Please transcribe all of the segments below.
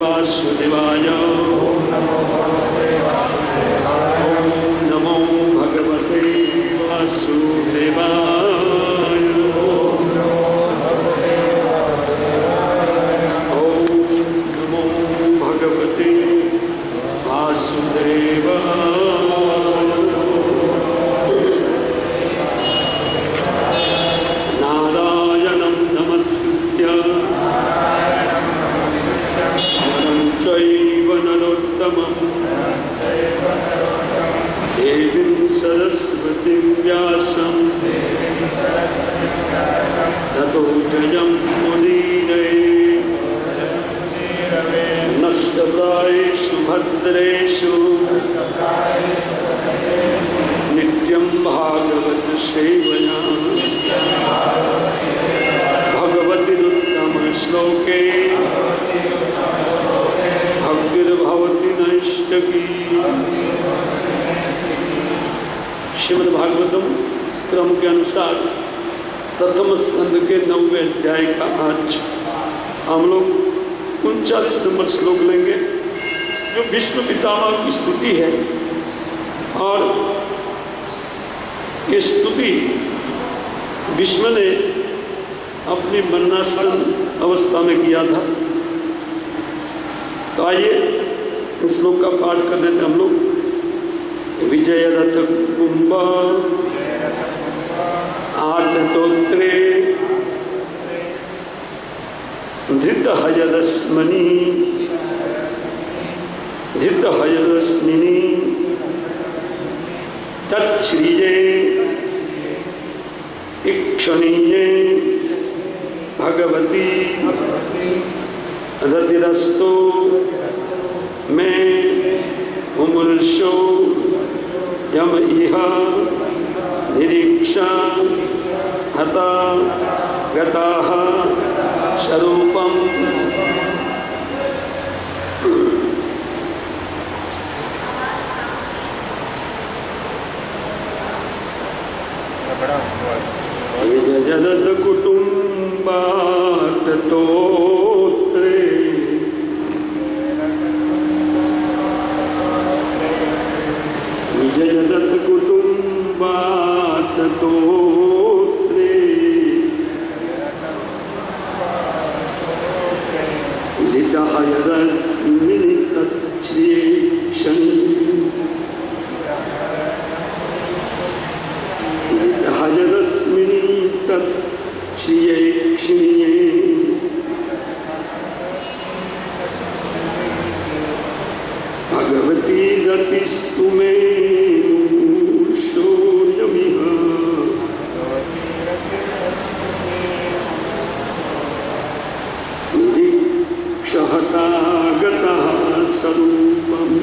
वासुदेवाय। ओम नमो भगवते वासुदेवाय। ओम नमो भगवते वासुदेवाय। नारायणं नमस्कृत्य चैव नरोत्तमं देवीं सरस्वतीं व्यासं ततो जयं मुदीरये। नष्टप्रायेषु भद्रेषु नित्यं भागवत सेवया भगवतीरुत्तमश्लोके भक्तिर्भवति नैष्टकी। श्रीमद् भागवतम क्रम के अनुसार प्रथम स्कंद के 9वें अध्याय का आज हम लोग 39 नंबर श्लोक लेंगे, जो विश्व पितामह की स्तुति है। और ये स्तुति विष्णु ने अपनी मरणासन अवस्था में किया था। तो आइए इस श्लोक का पाठ कर देते हम लोग। विजय रथ कुंभ आर्तोत्रे धृतहयरश्मिनी तच्छ्रिये इक्षणीये भगवती रतिरस्तो मैं मुमुर्षो यम इह निरीक्षा हता गताः स्वरूपम्। जगत कुटुंबात तोत्रे जगत कुटुंबात तोत्रे लितहयरश्मिनि तच्छ्रेक्षणी लितहयरश्मिनि तच्छ्रेक्षणीये भगवती रतिस्तु मे क्षहतागतः स्वरूपम्।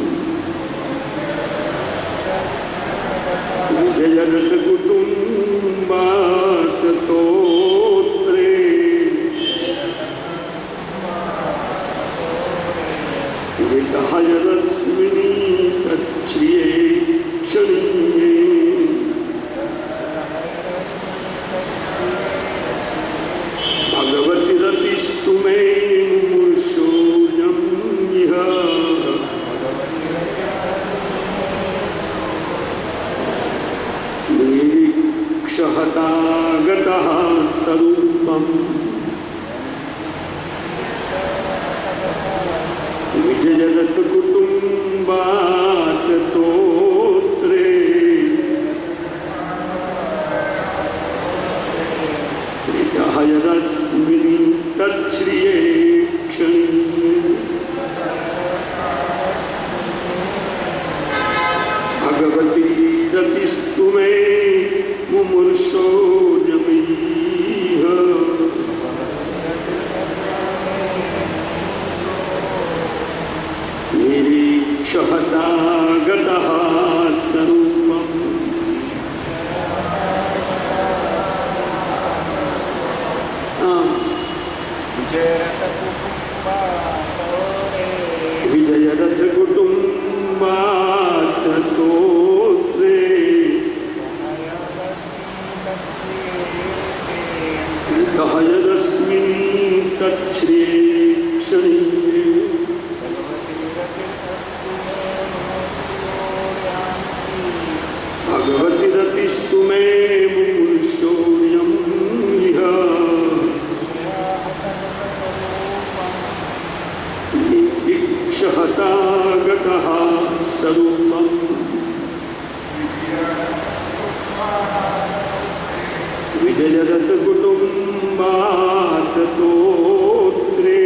जगत कुटुंबात तोत्रे लितहयरश्मिनि तच्छ्रेक्षणीये भगवती रतिस्तु मे मुमुर्षो यम इह निरीक्षहतागतः स्वरूपम्। विजयजगत कुटुंबात तोत्रे लितहयरश्मिनि तच्छ्रेक्षणी भगवती रतिस्तु मे मुमुर्षो यमिह निरीक्षहतागतः स्वरूपम्। विजयरथ कुटुंबात तोत्रे लितहयरश्मिनि तच्छ्रेक्षणी हतागतः स्वरूपम् विजयरथ कुटुम्बात् तोत्रे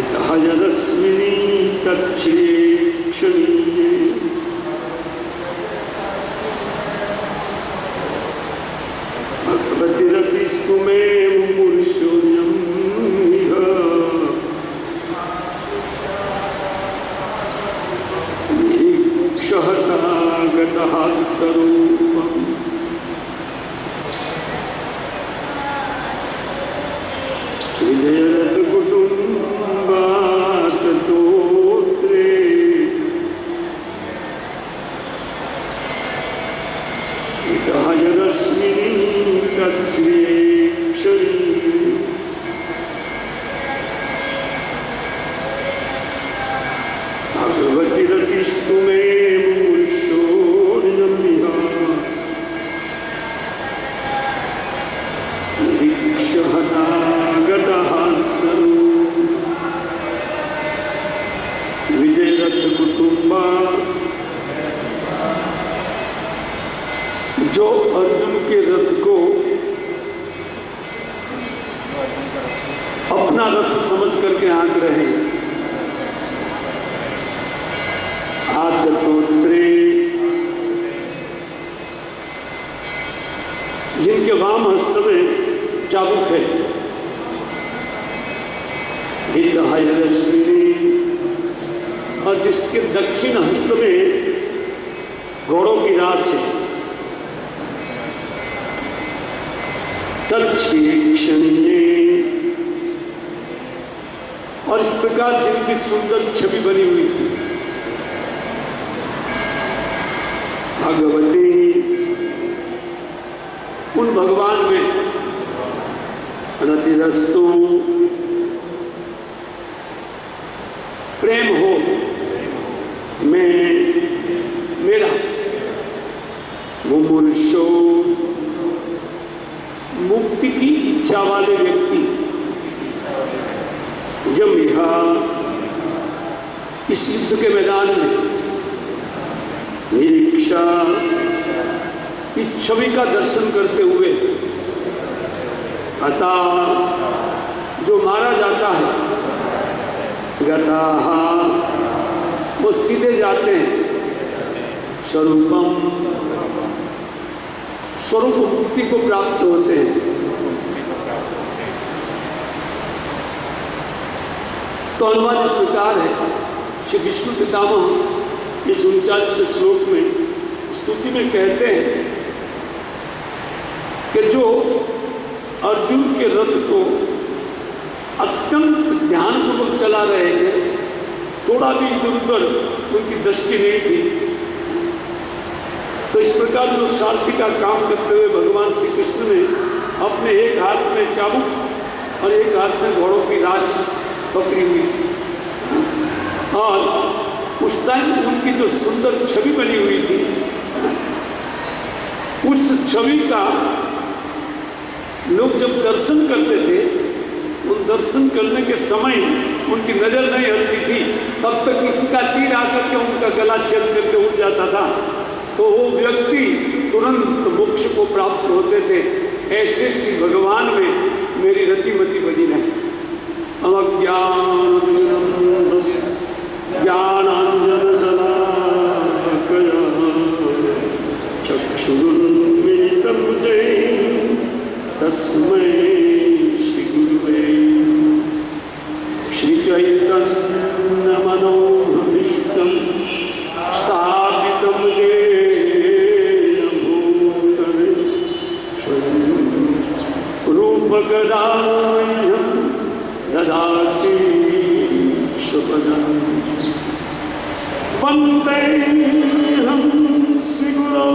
इतः यदस्मिन् तच्छ्रेक्षणीये भगवतिरतिस्तु मे मुमुर्षोऽयम् इह निरीक्षहतागतः स्वरूपम् विजयरथ कुटुम्बात् तोत्रे इतः यदस्मिन् तच्छ्रेक्षणीये भगवतिरतिस्तु मे मुमुर्षोऽयम् इह निरीक्षहतागतः स्वरूपम् विजयरथ कुटुम्बा जो अर्जुन के रथ को अपना रथ समझ करके आंक रहे आदतोत्रे जिनके वाम हस्त में चाबुक है हितहयरश्मिनी और जिसके दक्षिण हस्त में घोड़ों की रास है तच्छ्रेक्षणीये और इस प्रकार जिनकी सुंदर छवि बनी हुई थी भगवती उन भगवान में रतिरस्तु प्रेम हो मेरा मुमुर्षो मुक्ति की इच्छा वाले व्यक्ति यम यहाँ इस युद्ध के मैदान में निरीक्षा इस छवि का दर्शन करते हुए अतः जो मारा जाता है गताः वो सीधे जाते हैं स्वरूपम स्वरूप मुक्ति को प्राप्त होते हैं। तो अनुवाद इस प्रकार है श्री विष्णु पितामह इस 39वें श्लोक में स्तुति में कहते हैं कि जो अर्जुन के रथ को अत्यंत ध्यानपूर्वक चला रहे थे, थोड़ा भी इधर उधर उनकी दृष्टि नहीं थी, तो इस प्रकार जो सारथी का काम करते हुए भगवान श्री कृष्ण ने अपने एक हाथ में चाबुक और एक हाथ में घोड़ों की राश पकड़ी हुई और उस टाइम उनकी जो सुंदर छवि बनी हुई थी उस छवि का लोग जब दर्शन करते थे उन दर्शन करने के समय उनकी नजर नहीं हटती थी, तब तक किसी का तीर आकर के उनका गला छेद करके उठ जाता था, तो वो व्यक्ति तुरंत मोक्ष को प्राप्त होते थे। ऐसे श्री भगवान में मेरी रतिमति बनी रहे। ज्ञानांजनशलाकया चक्षुरुन्मीलितं येन तस्मै श्री गुरुवे श्रीचैतन्यमनोभीष्टं स्थापितं येन भूतले रूपकदामह्यं ददाति स्वपदम् वन्देऽहं श्रीगुरौ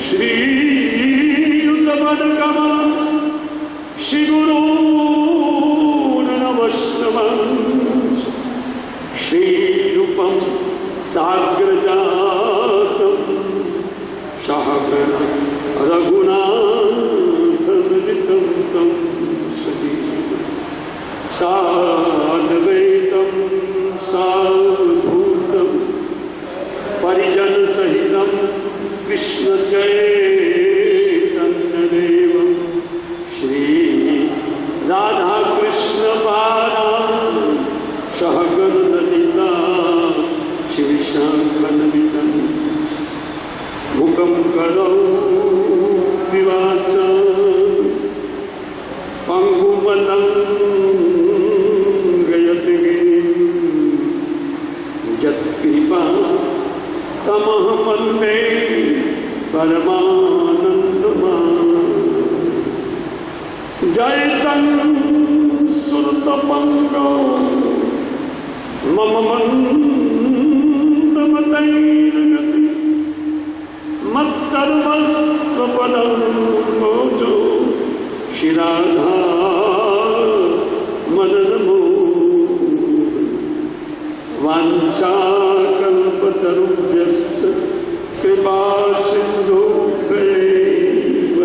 श्रीयुतपदकमलं श्रीगुरून् नमस्कृतं श्रीरूपं साग्रजातं सहगण रघुनाथं तं सती साद्वैतं सावधूतं परिजन सहितं कृष्ण चैतन्यदेवं श्री राधा कृष्ण पादान् सहगण ललिता शिवशाङ्करनितं मुखं करोमि वाचां पंगुमलंघयति गिरिं यत्कृपातमहं वन्दे परमानन्दमाधवं जयतं सुरतपङ्गो मम मन्दमतैर्गति मत्सर्वस्वपदं भोजो श्रीराधा मदनमो वाञ्छाकल्पतरुभ्यश्च कृपासिन्धुभ्यैव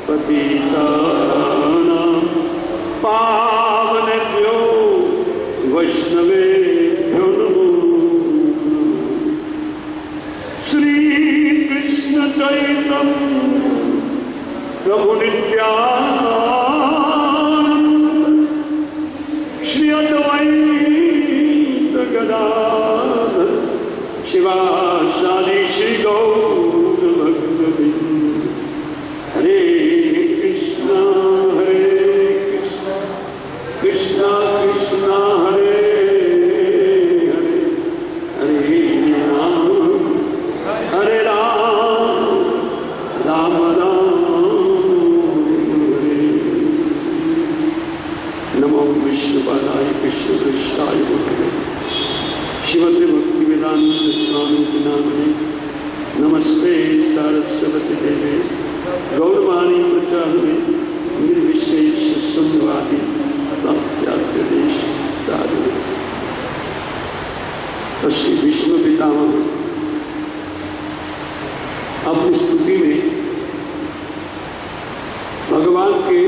पतितानां पावनेभ्यो वैष्णवेभ्यो नमो श्रीकृष्ण चैतन्य प्रभु नित्यानंद श्री अद्वैत गदाधर शिवासादि श्री गौर भक्तवृंद हरे कृष्ण कृष्ण कृष्ण हरे हरे हरे राम राम नमो विष्णुपादाय कृष्ण कृष्णाय श्रीमद् भक्तिवेदांत स्वामी नामने नमस्ते सरस्वती देवे गौरवाणी प्रचारे निर्विशेष शून्यवादी पाश्चात्यदेश साधु श्री विष्णु पितामह अपनी स्तुति में भगवान के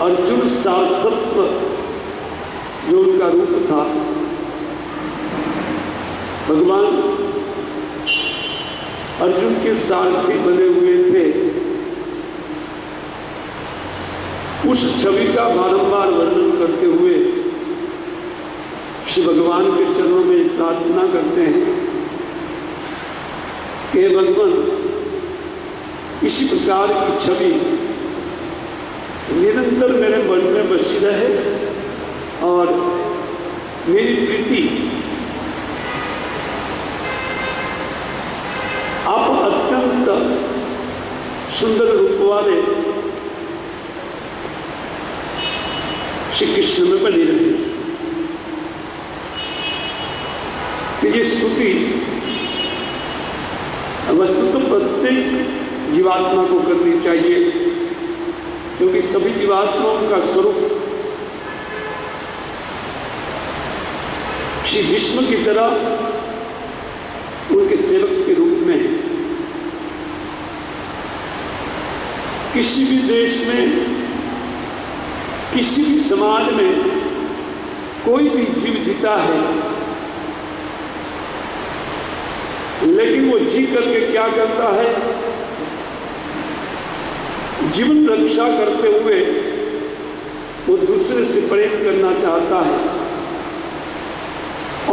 अर्जुन सार्थत्व जो उनका रूप था, भगवान अर्जुन के सारथी बने हुए थे, उस छवि का बारंबार वर्णन करते हुए श्री भगवान के चरणों में प्रार्थना करते हैं कि भगवान इसी प्रकार की छवि निरंतर मेरे मन में बसी रहे और मेरी प्रीति आप अत्यंत सुंदर रूप वाले श्री कृष्ण में बनी रहे। ये स्तुति वस्तु तो प्रत्येक जीवात्मा को करनी चाहिए, क्योंकि सभी जीवात्माओं का स्वरूप श्री विष्णु की तरह उनके सेवक के रूप में है। किसी भी देश में, किसी भी समाज में कोई भी जीव जीता है, लेकिन वो जी करके क्या करता है, जीवन रक्षा करते हुए वो दूसरे से प्रेम करना चाहता है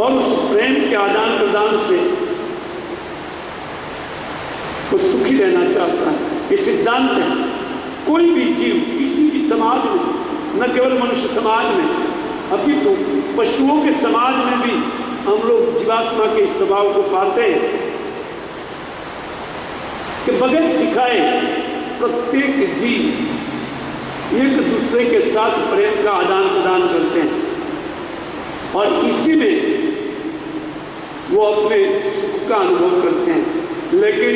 और उस प्रेम के आदान प्रदान से वो सुखी रहना चाहता है। ये सिद्धांत है। कोई भी जीव किसी भी समाज में, न केवल मनुष्य समाज में, अभी तो पशुओं के समाज में भी हम लोग जीवात्मा के इस स्वभाव को पाते हैं कि बगैर सिखाए प्रत्येक जीव एक दूसरे के साथ प्रेम का आदान प्रदान करते हैं और इसी में वो अपने सुख का अनुभव करते हैं। लेकिन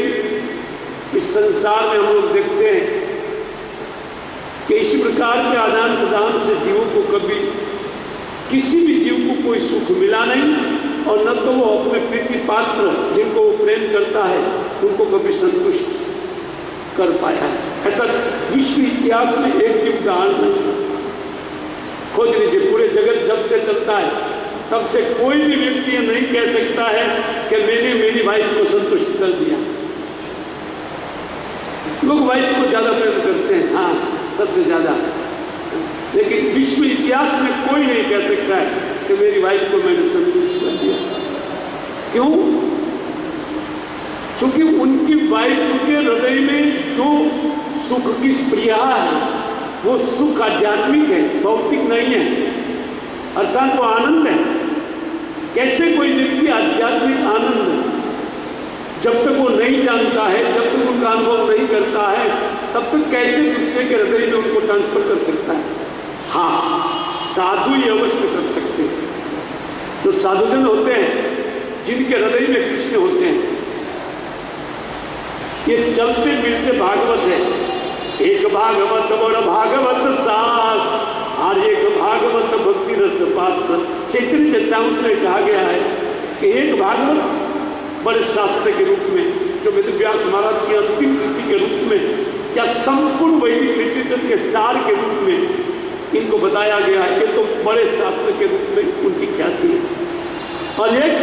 इस संसार में हम लोग देखते हैं कि इसी प्रकार के आदान प्रदान से जीवों को कभी, किसी भी जीव को कोई सुख मिला नहीं और न तो वो अपने प्रीति पात्र जिनको वो प्रेम करता है उनको कभी संतुष्ट कर पाया है। ऐसा विश्व इतिहास में एक भी उदाहरण नहीं। खोज लीजिए, पूरे जगत जब से चलता है तब से कोई भी व्यक्ति ये नहीं कह सकता है कि मैंने मेरी वाइफ को संतुष्ट कर दिया। लोग वाइफ को ज्यादा प्रेम करते हैं, हाँ सबसे ज्यादा, लेकिन विश्व इतिहास में कोई नहीं कह सकता है कि मेरी वाइफ को मैंने संतुष्ट कर दिया। क्यों? क्योंकि उनकी वाइफ के हृदय में जो सुख की स्प्रिया है वो सुख आध्यात्मिक है, भौतिक नहीं है, अर्थात वो आनंद है। कैसे कोई व्यक्ति आध्यात्मिक आनंद जब तक वो नहीं जानता है, जब तक उनका अनुभव नहीं करता है, तब तक कैसे दूसरे के हृदय में उनको ट्रांसफर कर सकता है? हाँ, साधु ये अवश्य कर सकते हैं। जो साधुजन होते हैं जिनके हृदय में कृष्ण होते हैं, ये चलते मिलते भागवत है। एक भागवत बड़ भागवत सास और एक भागवत भक्ति रस पात्र। चैतन्य चरितामृत में कहा गया है कि एक भागवत बड़े शास्त्र के रूप में, जो वेदव्यास महाराज की अंतिम कृति के रूप में या संपूर्ण वैदिक लिटरेचर के सार के रूप में इनको बताया गया है, ये तो बड़े शास्त्र के रूप में उनकी ख्याति है। और एक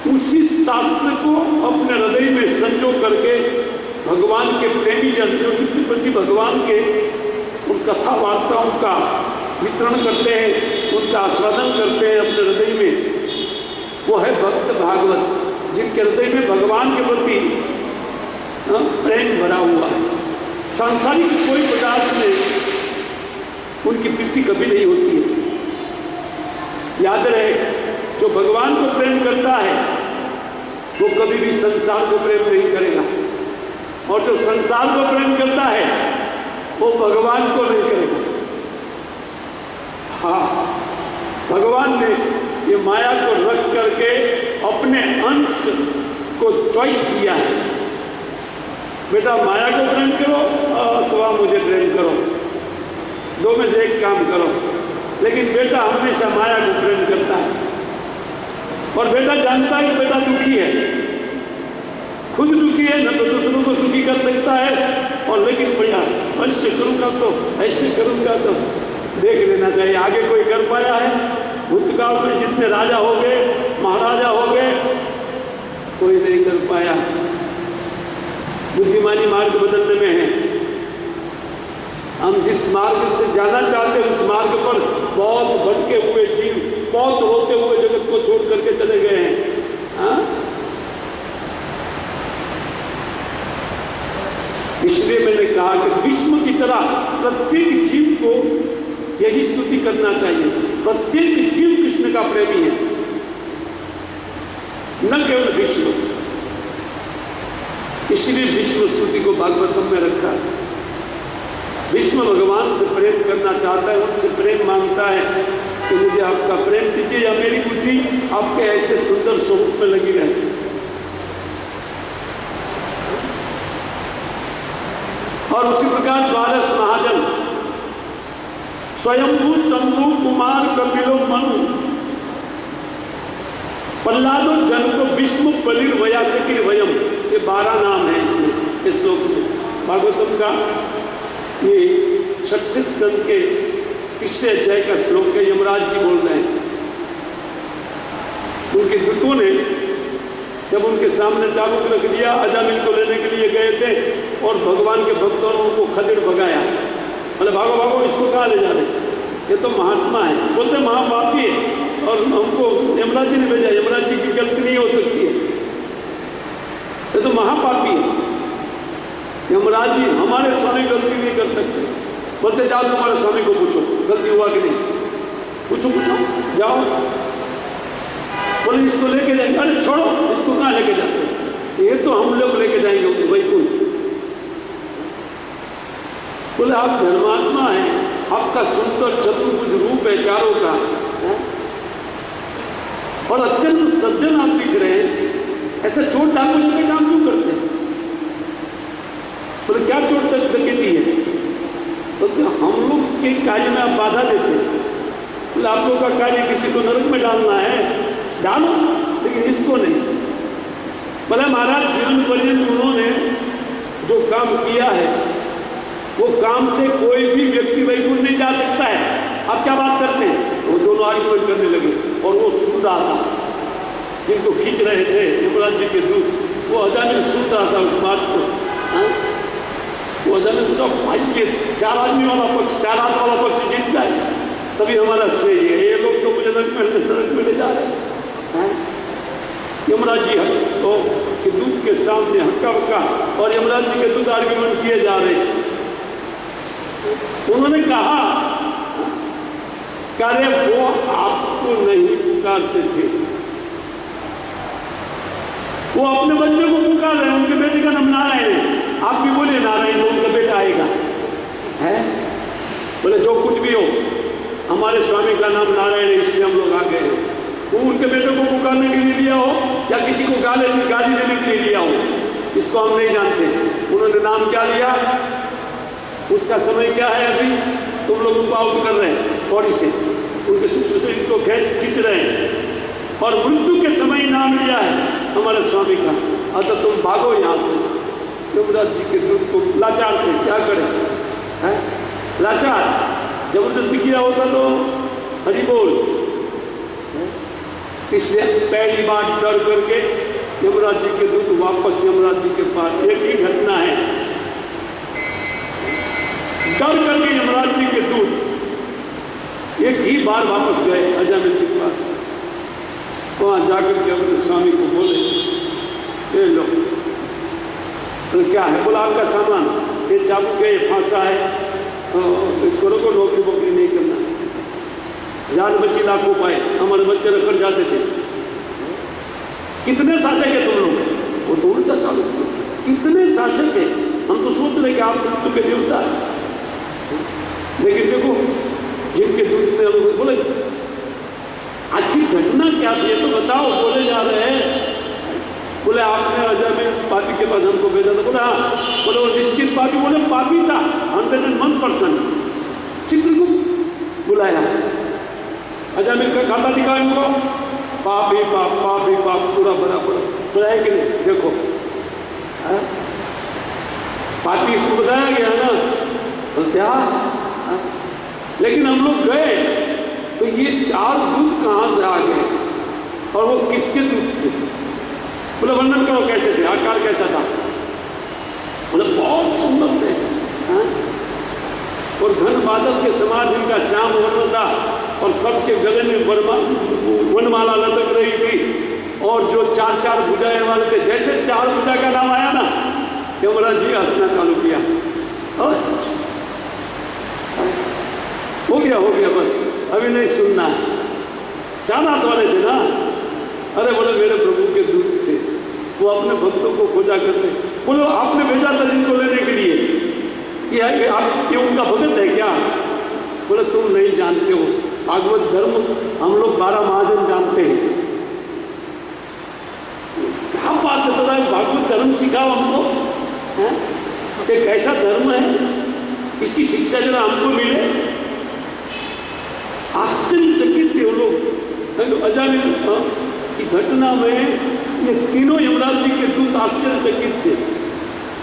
उसी शास्त्र को अपने हृदय में संजो करके भगवान के प्रेमी जन जो प्रति भगवान के उन कथा वार्ताओं का वितरण करते हैं, उनका आस्वादन करते हैं अपने हृदय में, वो है भक्त भागवत, जिनके हृदय में भगवान के प्रति प्रेम भरा हुआ है। सांसारिक कोई पदार्थ में उनकी प्रीति कभी नहीं होती है। याद रहे, जो भगवान को प्रेम करता है वो कभी भी संसार को प्रेम नहीं करेगा, और जो संसार को प्रेम करता है वो भगवान को नहीं करेगा। हाँ, भगवान ने ये माया को रख करके अपने अंश को चॉइस दिया है, बेटा माया को प्रेम करो अथवा मुझे प्रेम करो, दो में से एक काम करो। लेकिन बेटा हमेशा माया को प्रेम करता है, और बेटा जानता है कि बेटा दुखी है, खुद दुखी है, न तो दूसरों को सुखी कर सकता है, और लेकिन बेटा ऐसे करूंगा तो ऐसे करूंगा तो देख लेना चाहिए आगे कोई कर पाया है। भूतकाल में जितने राजा हो गए, महाराजा हो गए, कोई नहीं कर पाया। बुद्धिमानी मार्ग बदलने में है। हम जिस मार्ग से जाना चाहते हैं उस मार्ग पर बहुत भटके हुए जीव बहुत होते हुए जगत को छोड़ करके चले गए हैं। हाँ? इसलिए मैंने कहा कि विश्व की तरह प्रत्येक जीव को यही स्तुति करना चाहिए। प्रत्येक जीव कृष्ण का प्रेमी है, न केवल विष्णु। इसलिए विष्णु स्तुति को भागवतम में रखा। विष्णु भगवान से प्रेम करना चाहता है, उनसे प्रेम मांगता है कि मुझे आपका प्रेम दीजिए, या मेरी बुद्धि आपके ऐसे सुंदर स्वरूप में लगी रहे। और उसी प्रकार द्वादश महाजन स्वयंभू शंभु कुमार कपिलो मनु प्रहलादो जन को विष्णु बलिर वयासकी वयम, ये 12 नाम है इसमें, इस श्लोक में। भागवतम का ये 36 स्कंद के तीसरे अध्याय का श्लोक है। यमराज जी बोल रहे हैं, उनके दूतों ने जब उनके सामने चाबुक रख दिया, अजामिल को लेने के लिए गए थे और भगवान के भक्तों ने उनको खदेड़ भगाया। बोले भागो भागो, इसको कहाँ ले जा रहे, ये तो महात्मा है। बोलते महापापी है और हमको यमराज जी ने भेजा, यमराज जी की गलती नहीं हो सकती है, ये तो महापापी है। यमराज जी हमारे स्वामी गलती नहीं कर सकते। बोलते जाओ तुम्हारे स्वामी को पूछो गलती हुआ कि नहीं, पूछो पूछो जाओ। बोले इसको लेके जाएंगे, अरे छोड़ो इसको कहाँ लेके जाते, ये तो हम लोग लेके जाएंगे वैकुंठ। बोले आप धर्मात्मा हैं, आपका सुंदर चतुर्भुज रूप है चारों का, और अत्यंत सज्जन आप दिख रहे हैं, ऐसे चोट डाकू जैसे काम क्यों करते हैं? बोले क्या चोट डकैती है? बोलते हम लोग के कार्य में आप बाधा देते हैं। बोले आप लोग का कार्य किसी को नरक में डालना है, डालो, लेकिन इसको नहीं। बोले महाराज जीवन पर्यंत उन्होंने जो काम किया है वो काम से कोई भी व्यक्ति वैकुंठ नहीं जा सकता है। आप क्या बात करते हैं? वो दोनों आर्गुमेंट करने लगे और वो सुन रहा था, जिनको खींच रहे थे यमराज जी के दूत, वो अचानक सुन रहा था उस बात को। वो अचानक सोचा भाई ये 4 आदमी वाला पक्ष, 4 हाथ वाला पक्ष जीत जाए तभी हमारा सही है, ये लोग तो मुझे नरक में ले जा रहे हैं। यमराज जी के दूत के सामने हक्का बक्का और यमराज जी के दूत आर्गुमेंट किए जा रहे हैं। उन्होंने कहा अरे वो आपको नहीं पुकारते थे, वो अपने बच्चे को पुकार रहे हैं, उनके बेटे का नाम नारायण है। आप भी बोले नारायण, उनका बेटा आएगा है। बोले जो कुछ भी हो हमारे स्वामी का नाम नारायण है, इसलिए हम लोग आ गए हैं। वो उनके बेटे को पुकारने के लिए लिया हो या किसी को गाली देने के लिए लिया हो, इसको हम नहीं जानते। उन्होंने नाम क्या लिया, उसका समय क्या है, अभी तुम लोग उनको आउट कर रहे हैं बॉडी से, उनके शरीर को खींच रहे हैं और मृत्यु के समय नाम लिया है हमारे स्वामी का। अतः तुम भागो यहाँ से। यमराज जी के दूत को लाचार थे, क्या करें, लाचार, जबरदस्ती किया होता तो हरि बोल। इसलिए पहली बार डर करके यमराज जी के दूत वापस यमराज जी के पास, एक ही घटना है, डर करके यमराज जी के दूत एक ही बार वापस गए अजामिल के पास। वहां जाकर के अपने स्वामी को बोले, ये लो। तो क्या है? बोला आपका सामान, ये चाबुक है, ये फांसा है, तो इसको रोको, नौकरी वोकरी नहीं करना, जान बची लाखों पाए, हमारे बच्चे रखकर जाते थे। कितने शासक है तुम लोग? वो तो उल्टा चालू, इतने शासक है, हम तो सोच रहे कि आप मृत्यु के देवता है। लेकिन देखो जिनके दूत ने लोग बोले आखिर घटना क्या थी तो बताओ। बोले जा रहे हैं, बोले आपने अजामिल पापी के पास हमको भेजा था। बोले हाँ। बोले वो निश्चित पापी, बोले पापी था 101%। चित्रगुप्त बुलाया, अजामिल का खाता दिखाया उनको, पापी पाप, पापी पाप, पूरा बराबर बुलाया कि नहीं? देखो पापी इसको बताया गया ना, तो क्या? लेकिन हम लोग गए तो ये 4 दूत कहां से आ गए और वो किसके दूत थे? बोले वर्णन करो कैसे थे, आकार कैसा था? बोले बहुत सुंदर थे और घन बादल के समान इनका श्याम वर्ण था और सबके गले में वनमाला लटक रही थी और जो 4-4 भुजाएं वाले थे। जैसे 4 भुजा का नाम आया ना, यमराज जी हंसना चालू किया और हो गया बस, अभी नहीं सुनना है। 4 हाथ वाले थे ना। अरे बोले मेरे प्रभु के दूत थे, वो अपने भक्तों को खोजा करते। बोलो आपने भेजा था जिनको लेने के लिए, ये उनका भगत है क्या? बोले तुम नहीं जानते हो, भागवत धर्म हम लोग 12 महाजन जानते हैं। क्या बात है, तो भागवत धर्म सिखाओ हमको, एक ऐसा धर्म है, इसकी शिक्षा जरा हमको मिले। आश्चर्यचकित थे वो लोग। अजामिल की घटना में ये तीनों यमराज जी के दूत आश्चर्यचकित थे।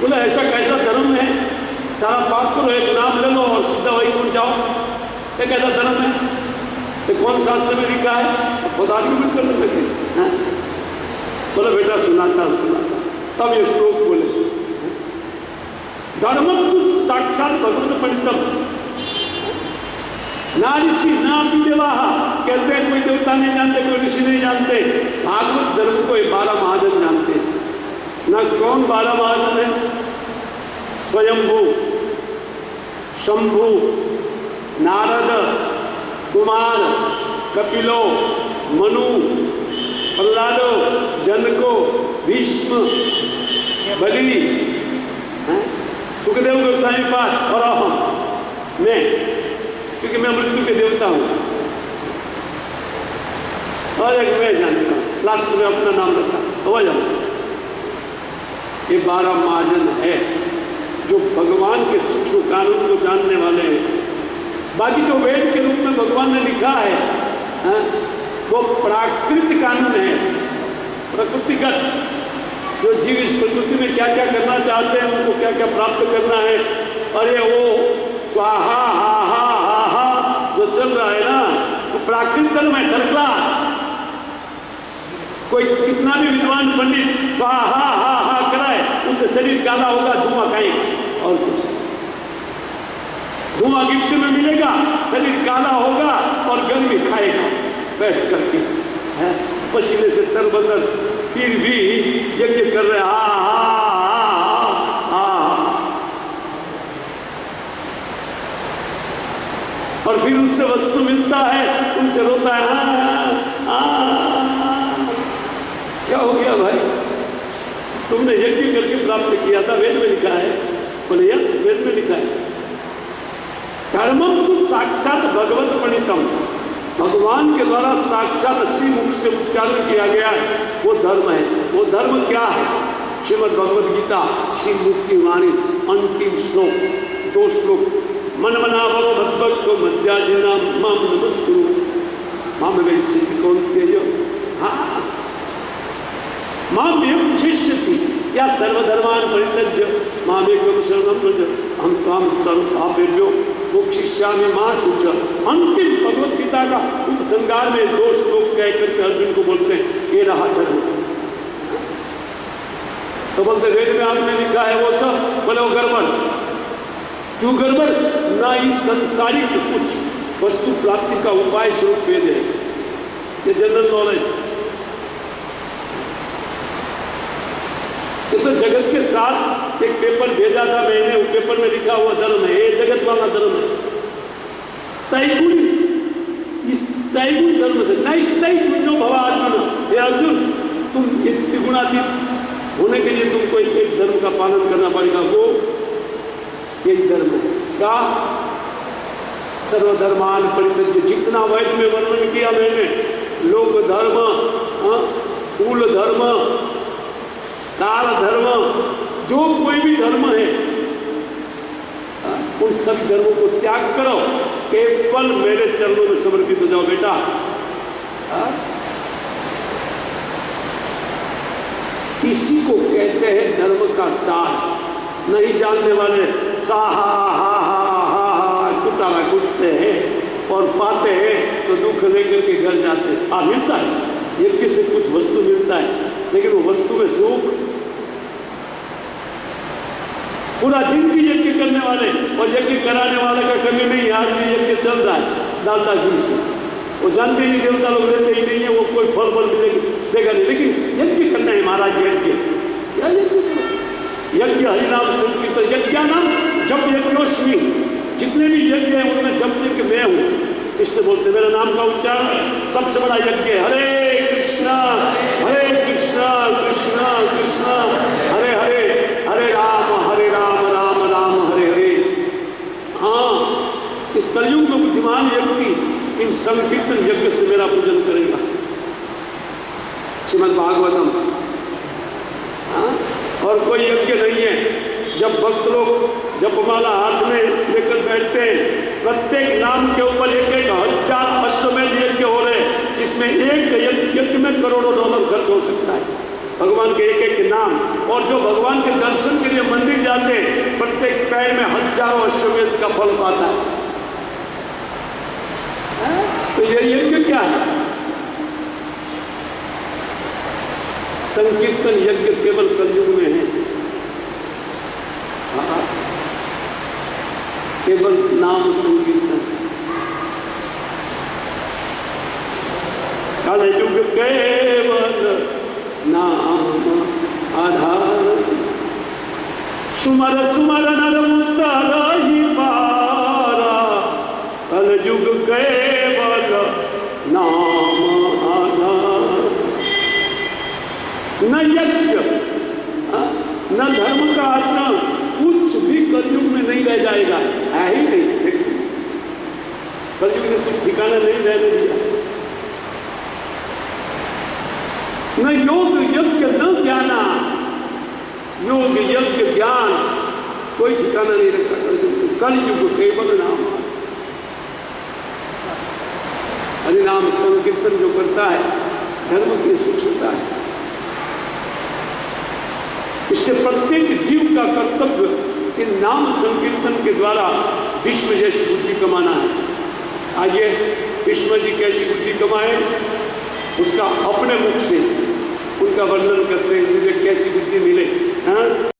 बोला ऐसा कैसा धर्म है, सारा पाप करो, एक नाम ले लो और सीधा वैकुंठ जाओ, ये कैसा धर्म है? ये कौन शास्त्र में लिखा है? बहुत आर्गुमेंट करने लगे। बोला बेटा सुनाता। तब ये श्लोक बोले, धर्म तो साक्षात भगवत पंडितम ना ऋषि ना विदेवाह। कहते हैं कोई देवता नहीं जानते, कोई ऋषि नहीं जानते, भागवत धर्म को 12 महाजन जानते। ना कौन 12 महाजन है? स्वयंभू, शंभु, नारद, कुमार, कपिलो, मनु, प्रहलादो, जनको, भीष्म, बलि, सुखदेव गोस्वामी पाद और अहम मैं, क्योंकि मैं मृत्यु के देवता हूं और एक मैं जानता हूं, लास्ट में अपना नाम रखा हो जाओ। ये 12 महाजन है जो भगवान के सूक्ष्म कानून को जानने वाले हैं। बाकी जो वेद के रूप में भगवान ने लिखा है वो प्राकृतिक कानून है, प्रकृतिगत, जो जीव इस प्रकृति में क्या क्या करना चाहते हैं, उनको क्या क्या प्राप्त करना है, अरे वो स्वाहा हा हा हा हा जो चल रहा है ना, वो प्राकृतिक धर्म है, थर्ड क्लास। कोई कितना भी विद्वान पंडित स्वाहा हा हा कराए, उससे शरीर काला होगा, धुआं खाएगा और कुछ धुआं गिफ्ट में मिलेगा, शरीर काला होगा और गर्मी खाएगा बैठ करके पसीने से तरबतर, फिर भी यज्ञ कर रहे और फिर उससे वस्तु मिलता है, उनसे रोता है क्या हो गया भाई, तुमने यज्ञ करके प्राप्त किया था, वेद में लिखा है। बोले यस, वेद में लिखा है, धर्मम तो साक्षात भगवत प्रणीतम, भगवान के द्वारा साक्षात श्री मुख से उच्चारण किया गया है, वो धर्म है। वो धर्म क्या है? श्रीमद् भगवद गीता श्री मुख की वाणी अंतिम श्लोक, 2 श्लोक, मन मना भव भद्भक्त मध्याजिना माम नमस्कुरु माम वे स्थिति कौन तेजो माम एवं शिष्यति या सर्वधर्मान परित्यज्य मामेकं शरणं व्रज हम त्वां सर्वपापेभ्यो मोक्षयिष्यामि मा शुच। अंतिम भगवद गीता का उपसंहार में 2 श्लोक कह करके अर्जुन को बोलते हैं, ये रहा धर्म। तो बोलते वेद में आपने लिखा है वो सब, बोले वो गड़बड़। क्यों गड़बड़? ना इस संसारिक कुछ वस्तु प्राप्ति का उपाय स्वरूप वेद है, ये जनरल नॉलेज। तो जगत के साथ एक पेपर भेजा था मैंने, उस पेपर में लिखा हुआ धर्म है, ये जगत वाला धर्म है। तैगुण, इस तैगुण धर्म से न इस तैगुण भवा अर्जुन, हे अर्जुन तुम त्रिगुणातीत होने के लिए तुमको एक धर्म का पालन करना पड़ेगा, वो यही धर्म है। क्या? सर्वधर्मान परित्यज्य, जितना वेद में वर्णन किया मैंने, लोक धर्म, कुल धर्म, काल धर्म, जो कोई भी धर्म है, उन सभी धर्मों को त्याग करो, केवल मेरे चरणों में समर्पित हो जाओ बेटा। इसी को कहते हैं धर्म का सार। नहीं जानने वाले सा हा कुटारा कुटते हैं और पाते हैं तो दुख लेकर के घर जाते हैं। मिलता है, यज्ञ से कुछ वस्तु मिलता है, लेकिन वो वस्तु में सुख, पूरा जिंदगी यज्ञ करने वाले और यज्ञ कराने वाले का कभी नहीं, आज भी यज्ञ चल रहा है डालता घी से, वो जानते नहीं, देवता लोग रहते ही नहीं है, वो कोई फल फल देगा नहीं, लेकिन यज्ञ करना है महाराज। यज्ञ हरिनाम संकीर्तन, यज्ञ नाम जप यज्ञोस्मि, जितने भी यज्ञ है उनमें जप यज्ञ मैं हूँ, इसलिए बोलते मेरा नाम का उच्चारण सबसे बड़ा यज्ञ है। हरे कृष्णा कृष्णा कृष्णा हरे हरे, हरे राम राम राम हरे हरे। हाँ, इस कलयुग में बुद्धिमान व्यक्ति इन संकीर्तन यज्ञ से मेरा पूजन करेगा। श्रीमद् भागवतम। और कोई यज्ञ नहीं है। जब भक्त लोग जपमाला हाथ में लेकर बैठते हैं, प्रत्येक नाम के ऊपर 1,000 अश्वमेध यज्ञ हो रहे हैं, जिसमें एक यज्ञ में करोड़ों डॉलर खर्च हो सकता है भगवान के एक नाम। और जो भगवान के दर्शन के लिए मंदिर जाते हैं, प्रत्येक पैर में हजारों अश्वमेध का फल पाता है। तो ये यज्ञ क्या है? संकीर्तन यज्ञ केवल कलयुग में है। केवल नाम संकीर्तन। कलयुग केवल नाम आधार, सुमर सुमर नर उतरहि पारा, कलयुग केवल नाम आधार। न यज्ञ न धर्म का आचरण कुछ भी कलयुग में नहीं रह जाएगा, है ही नहीं। कलयुग ने कुछ ठिकाना नहीं रहने दिया। न योग यज्ञ न ज्ञाना, योग यज्ञ ज्ञान कोई ठिकाना नहीं रखा। कलयुग केवल नाम। हरिनाम संकीर्तन जो करता है धर्म की सुख होता है। इसलिए प्रत्येक जीव का कर्तव्य इन नाम संकीर्तन के द्वारा विश्व जैसी बुद्धि कमाना है। आइए विश्व जी कैसी बुद्धि कमाए, उसका अपने मुख से उनका वर्णन करते हैं, मुझे कैसी बुद्धि मिले। हाँ?